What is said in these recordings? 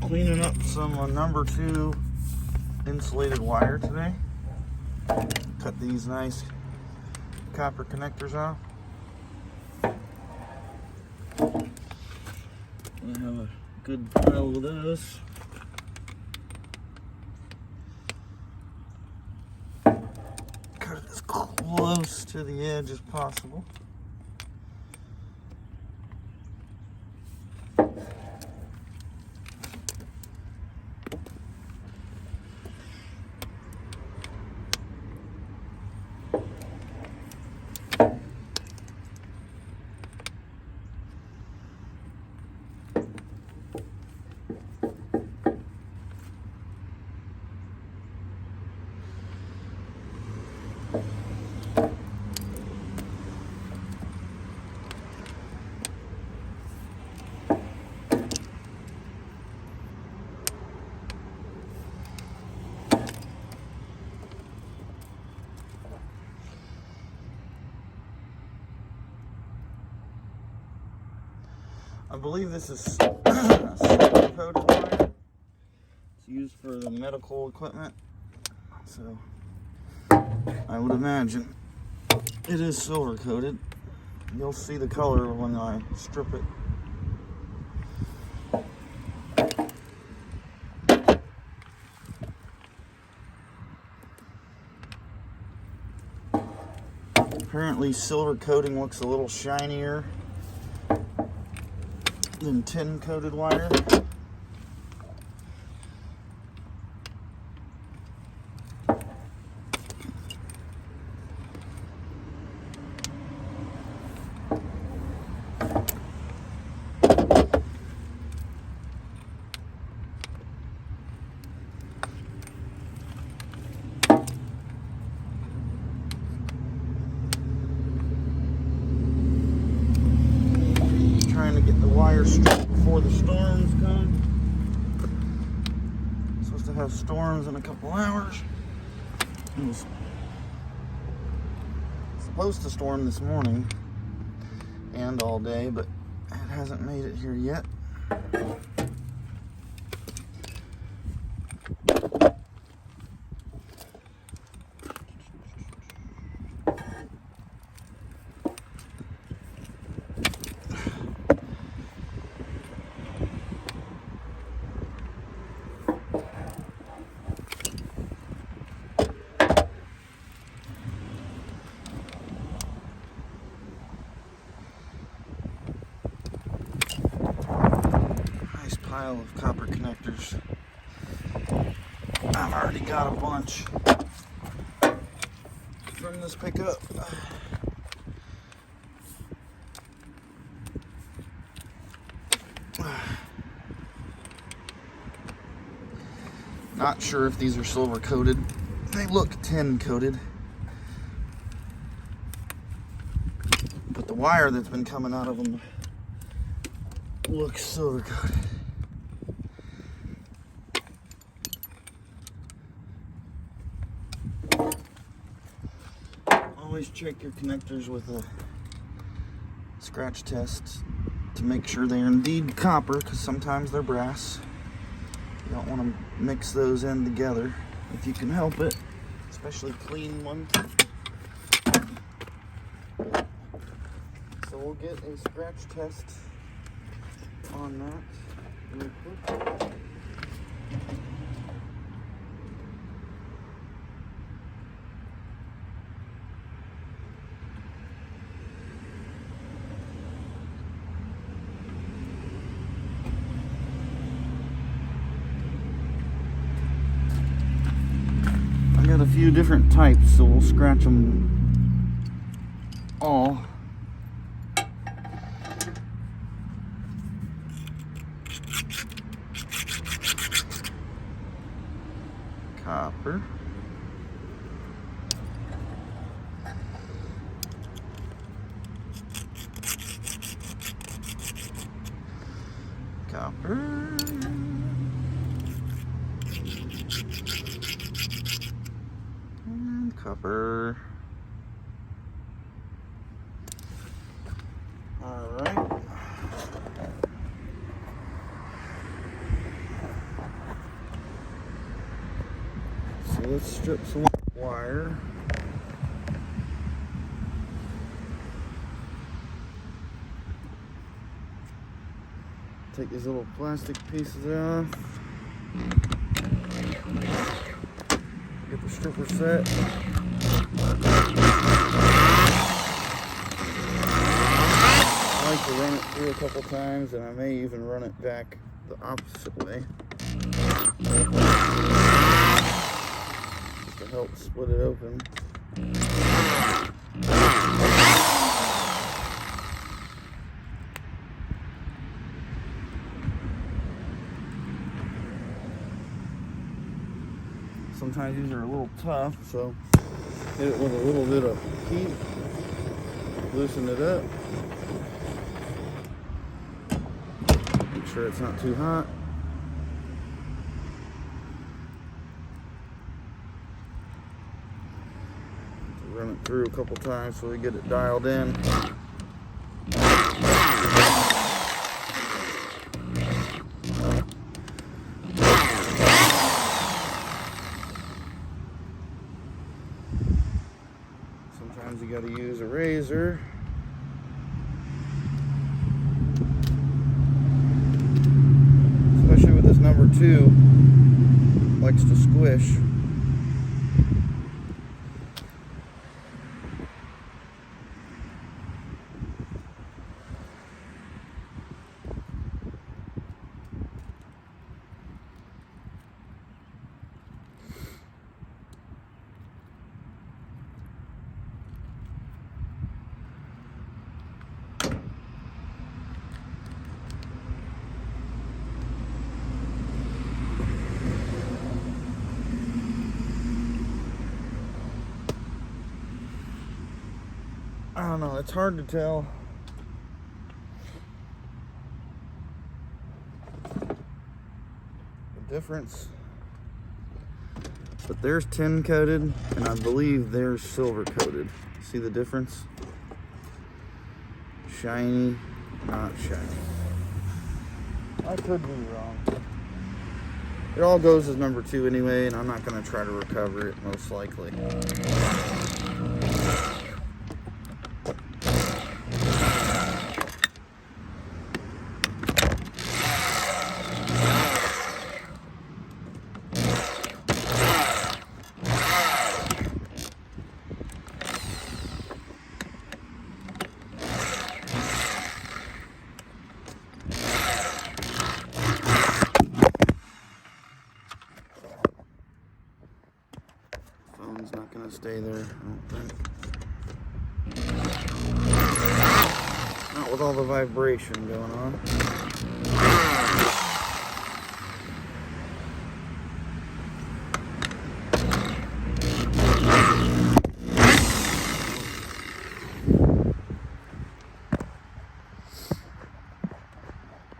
Cleaning up some number 2 insulated wire today. Cut these nice copper connectors off. I have a good pile of those. Cut it as close to the edge as possible. I believe this is silver coated wire. It's used for the medical equipment, so I would imagine it is silver coated. You'll see the color when I strip it. Apparently silver coating looks a little shinier than tin coated wire. Trying to get the wire stripped before the storms come. Supposed to have storms in a couple hours. It was supposed to storm this morning and all day, but it hasn't made it here yet. Pile of copper connectors. I've already got a bunch from this pickup. Not sure if these are silver coated. They look tin coated, but the wire that's been coming out of them looks silver coated. Always check your connectors with a scratch test to make sure they're indeed copper, because sometimes they're brass. You don't want to mix those in together if you can help it, especially clean ones. So we'll get a scratch test on that real quick. Got a few different types, so we'll scratch them all. Copper. Copper. Copper. All right. let's strip some wire. Take these little plastic pieces off. Get the stripper set. I like to run it through a couple times, and I may even run it back the opposite way just to help split it open. Sometimes these are a little tough, so hit it with a little bit of heat, loosen it up, make sure it's not too hot. Run it through a couple times so we get it dialed in. Sometimes you got to use a razor. Especially with this number 2, likes to squish. I don't know, it's hard to tell. The difference. But there's tin coated, and I believe there's silver coated. See the difference? Shiny, not shiny. I could be wrong. It all goes as number 2 anyway, and I'm not going to try to recover it, most likely. Phone's not going to stay there, I don't think. Not with all the vibration going on.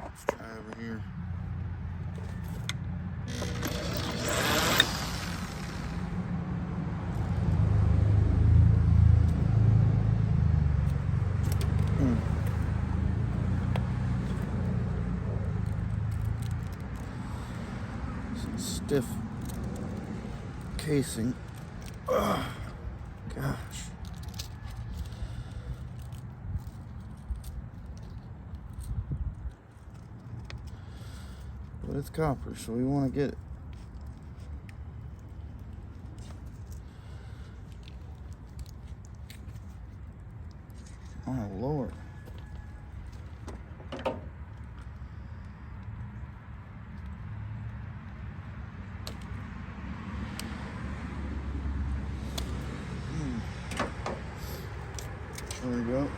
Let's try over here. Stiff casing. Oh, gosh. But it's copper, so we want to get it. Oh, Lord. There we go.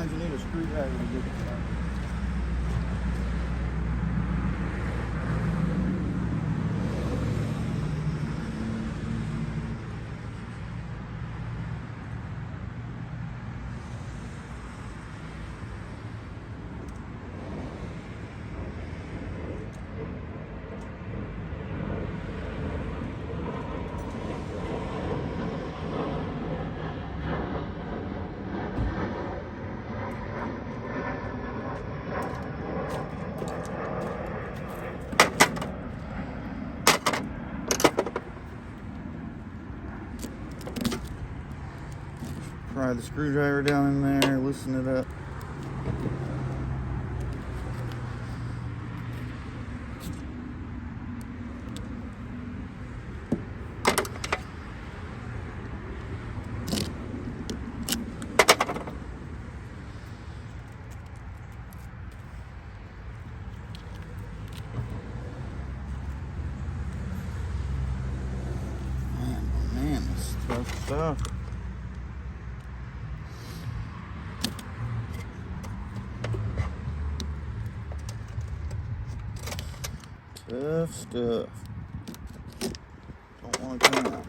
sometimes you need a screwdriver to get it started. Pry the screwdriver down in there, loosen it up. Man, this is tough stuff. Tough stuff. Don't want to come out.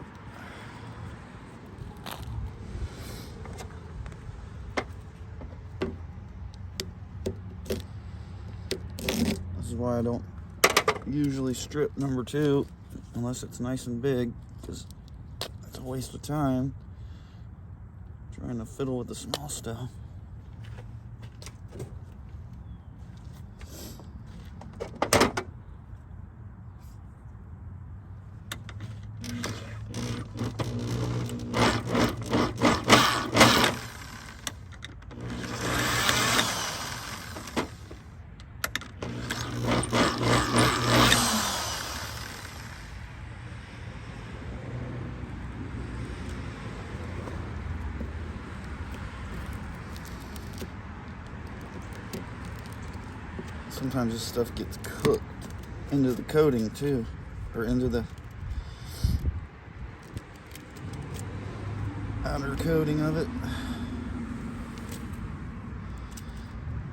This is why I don't usually strip number 2 unless it's nice and big, because it's a waste of time trying to fiddle with the small stuff. Sometimes this stuff gets cooked into the coating too, or into the outer coating of it.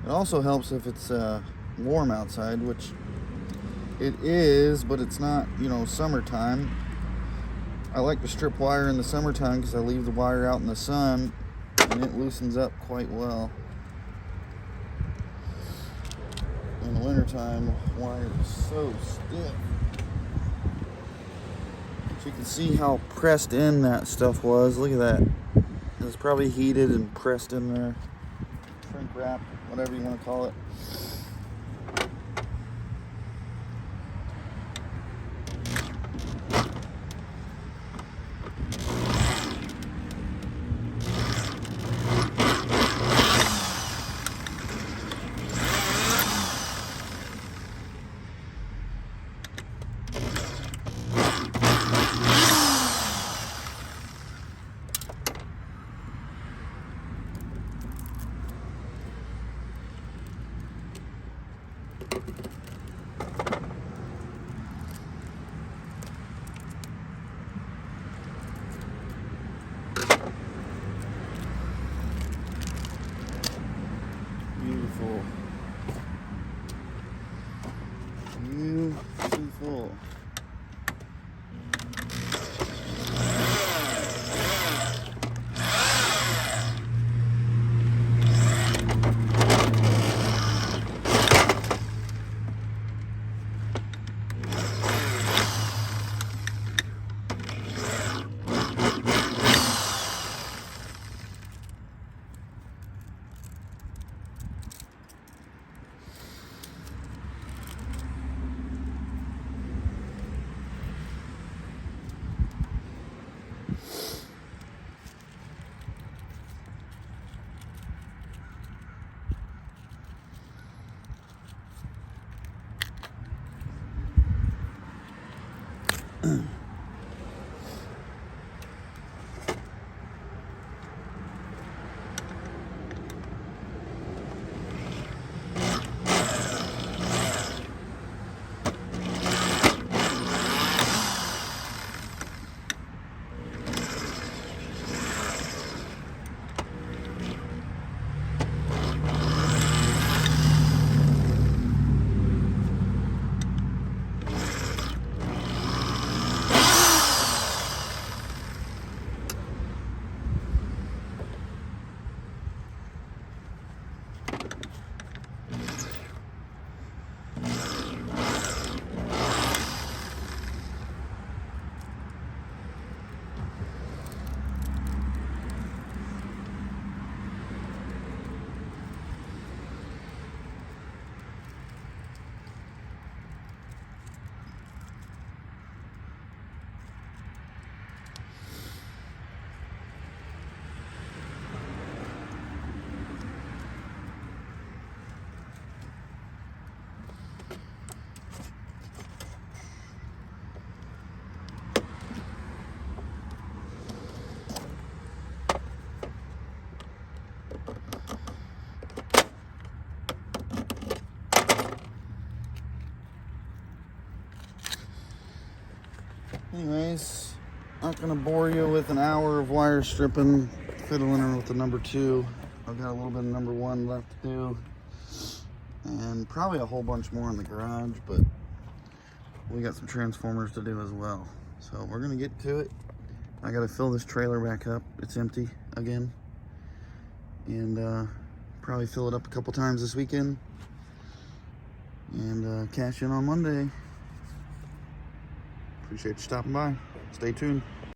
It also helps if it's warm outside, which it is, but it's not, summertime. I like to strip wire in the summertime because I leave the wire out in the sun and it loosens up quite well. In the wintertime, wire is so stiff. So you can see how pressed in that stuff was. Look at that. It was probably heated and pressed in there. Shrink wrap, whatever you want to call it. Beautiful. Beautiful. Anyways, not gonna bore you with an hour of wire stripping, fiddling with the number 2. I've got a little bit of number 1 left to do, and probably a whole bunch more in the garage, but we got some transformers to do as well. So we're gonna get to it. I gotta fill this trailer back up. It's empty again, and probably fill it up a couple times this weekend, and cash in on Monday. Appreciate you stopping by. Stay tuned.